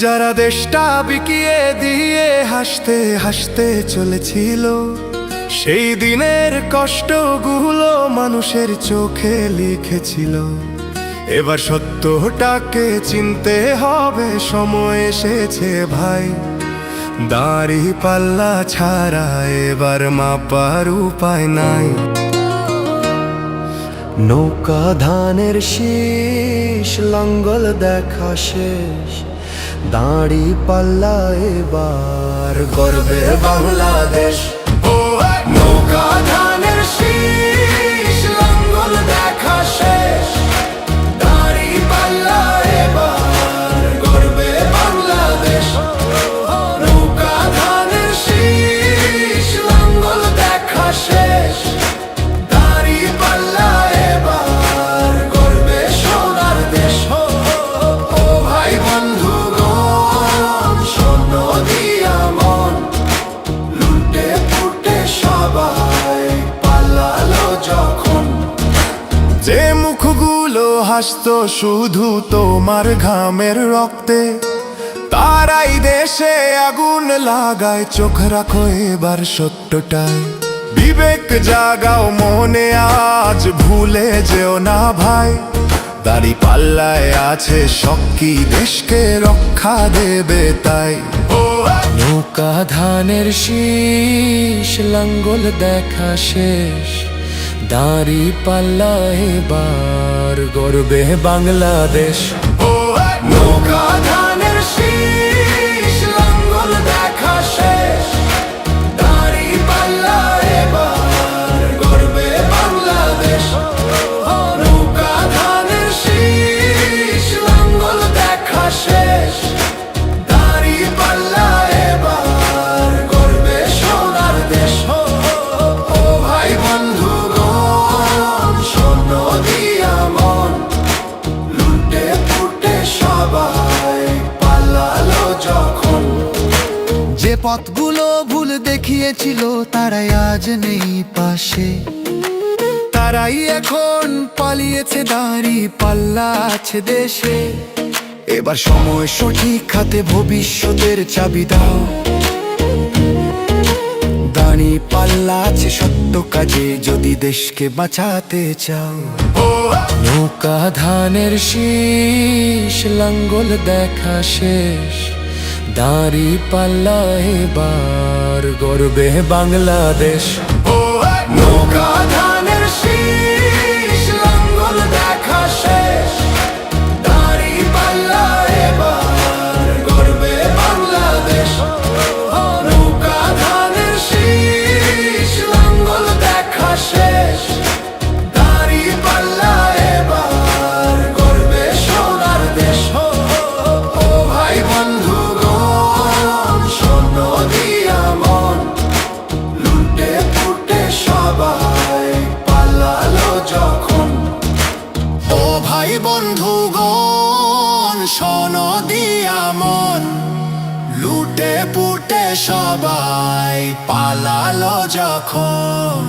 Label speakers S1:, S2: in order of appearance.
S1: যারা দেশটা বিকিয়ে দিয়ে হাসতে হাসতে চলেছিল, সেই দিনের কষ্টগুলো মানুষের চোখে লিখেছিল। এবার সত্যটাকে চিনতে হবে, সময় এসেছে ভাই। দাড়ি পাল্লা ছাড়া এবার মাপার উপায় নাই। নৌকা ধানের শীষ, লাঙ্গল দেখা শেষ, দাড়ি পাল্লা এবার গর্বে বাংলাদেশ। নৌকা ধানের শীষ, লাঙ্গল দেখা শেষ, দাড়ি পাল্লা এবার গর্বে বাংলাদেশ। নৌকা ধানের শীষ, লাঙ্গল দেখা শেষ, দাড়ি পাল্লা এবার গর্বে সোনার দেশ। ও ভাই বন্ধুগণ, শোনো দিয়া মন, লুটে পুটে সবাই পালালো যখন। যে মুখগুলো হাসতো শুধু তোমার ঘামের রক্তে, তারাই দেশে আগুন লাগায়। চোখ রাখো এবার সত্যটায়, বিবেক জাগাও মনে, আজ ভুলে যেও না ভাই। দাড়ি পাল্লায় আছে শক্তি, দেশকে রক্ষা দেবে তাই। নৌকা ধানের শীষ, লাঙ্গল দেখা শেষ, দাড়ি পাল্লা এবার গর্বে বাংলাদেশ। নৌকা ধানের শীষ, লাঙ্গল দেখা শেষ, দাড়ি পাল্লা এবার গর্বে বাংলাদেশ। নৌকা ধানের শীষ, লাঙ্গল দেখা শেষ, দাড়ি পাল্লা এবার গর্বে সোনার দেশ। ও ভাই বন্ধুগণ, শোনো দিয়া মন, লুটে পুটে সবাই পালালো যখন। যে পথগুলো ভুল দেখিয়েছিল তারাই আজ নেই পাশে, তারাই এখন পালিয়েছে, দাড়ি পাল্লা আছে দেশে। এবার সময় সঠিক হাতে, ভবিষ্যতের চাবি দাও। দাড়ি পাল্লা আছে সত্য কাজে, যদি দেশকে বাঁচাতে চাও। নৌকা ধানের শীষ, লাঙ্গল দেখা শেষ, দাড়ি পাল্লা এবার গর্বে বাংলাদেশ। নৌকা ধানের শীষ, লাঙ্গল দেখা শেষ, দাড়ি পাল্লা এবার গর্বে বাংলাদেশ। নৌকা ধানের শীষ, লাঙ্গল দেখা শেষ, দাড়ি পাল্লা এবার গর্বে সোনার দেশ। ও ভাই বন্ধুগণ, শোনো দিয়া মন, লুটে পুটে সবাই পালালো যখন। ও ভাই বন্ধুগণ, শোনো দিয়া মন, লুটে পুটে সবাই পালালো যখন।